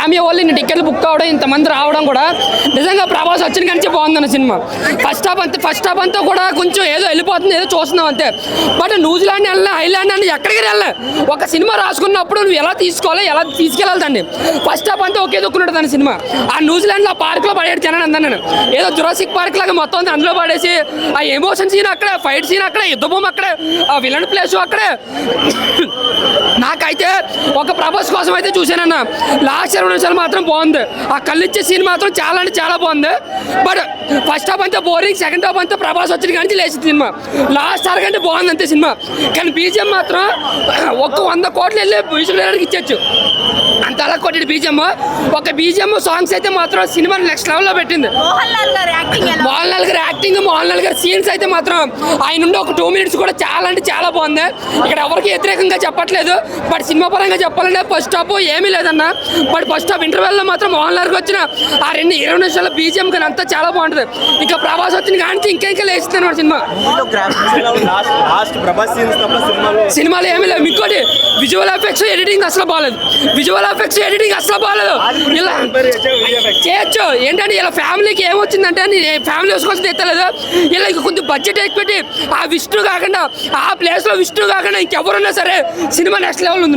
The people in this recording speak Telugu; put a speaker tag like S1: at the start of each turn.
S1: క్యామియో వాళ్ళు ఇన్ని టికెట్లు బుక్ అవ్వడం, ఇంతమంది రావడం కూడా నిజంగా ప్రభాస్ వచ్చిన కానీ బాగుందన్న సినిమా. ఫస్ట్ హాఫ్ అంతా కూడా కొంచెం ఏదో వెళ్ళిపోతుంది, ఏదో చూస్తున్నాం అంతే. బట్ న్యూజిలాండ్ వెళ్ళినా, ఐలాండ్ అని ఎక్కడికి వెళ్ళా, ఒక సినిమా రాసుకున్నప్పుడు నువ్వు ఎలా తీసుకోవాలి, ఎలా తీసుకెళ్ళాలి దాన్ని. ఫస్ట్ హాఫ్ అంతా ఒకే దొక్కున్నట్టు దాని సినిమా. ఆ న్యూజిలాండ్లో ఆ పార్క్లో పడేది జనాన్ని అందా నేను, ఏదో జురాసిక్ పార్క్ లాగా మొత్తం అంతా అందులో పడేసి ఆ ఎమోషన్ సీన్ అక్కడే, ఫైట్ సీన్ అక్కడే, యుద్ధ భూమి అక్కడే, ఆ విలన్ ప్లేస్ అక్కడే. నాకైతే ఒక ప్రభాస్ కోసం అయితే చూసానన్న. లాస్ట్ 20 నిమిషాలు మాత్రం బాగుంది. ఆ కళ్ళిచ్చే సీన్ మాత్రం చాలా అంటే చాలా బాగుంది. బట్ ఫస్ట్ హాఫ్ అంతా బోరింగ్, సెకండ్ హాఫ్ అంతా ప్రభాస్ వచ్చిన కానీ లేచి సినిమా. లాస్ట్ అరగంట బాగుంది అంతే సినిమా. కానీ బీజిఎం మాత్రం ఒక 100 కోట్లు వెళ్ళి మ్యూజిక్ డైరెక్టర్కి ఇచ్చచ్చు, అంత అలా కొట్టాడు బీజిఎం. ఒక బీజిఎం సాంగ్స్ అయితే మాత్రం సినిమా నెక్స్ట్ లెవెల్లో పెట్టింది. మోహన్ లాల్ గారి యాక్టింగ్, మోహన్ లాల్ గారి సీన్స్ అయితే మాత్రం ఆయన నుండి ఒక 2 మినిట్స్ కూడా చాలా అంటే చాలా బాగుంది. ఇక్కడ ఎవరికి వ్యతిరేకంగా చెప్పట్లేదు, బట్ సినిమా పరంగా చెప్పాలంటే ఫస్ట్ హాఫ్ ఏమీ లేదన్న. బట్ ఫస్ట్ హాఫ్ ఇంటర్వెల్లో మాత్రం మోహన్ లాల్కి వచ్చిన ఆ 20 నిమిషాల బీజిఎం కానీ అంతా చాలా బాగుంటుంది. ఇంకా ప్రభాస్ వచ్చిన కానీ ఇంకా లేస్తుంది అన్నమాట సినిమా. సినిమాలో ఏమీ లేదు. ఇంకోటి విజువల్ ఎఫెక్ట్స్ ఎడిటింగ్ అసలు బాగాలేదు. ఇలా చేయొచ్చు ఏంటంటే ఇలా ఫ్యామిలీకి ఏమొచ్చిందంటే ఫ్యామిలీ కోసం తెచ్చలేదు. ఇలా కొంచెం బడ్జెట్ ఎక్కువ పెట్టి ఆ విష్ణు కాకుండా, ఆ ప్లేస్లో విష్ణు కాకుండా ఇంకెవరున్నా సరే సినిమా నెక్స్ట్ లెవెల్ ఉంది.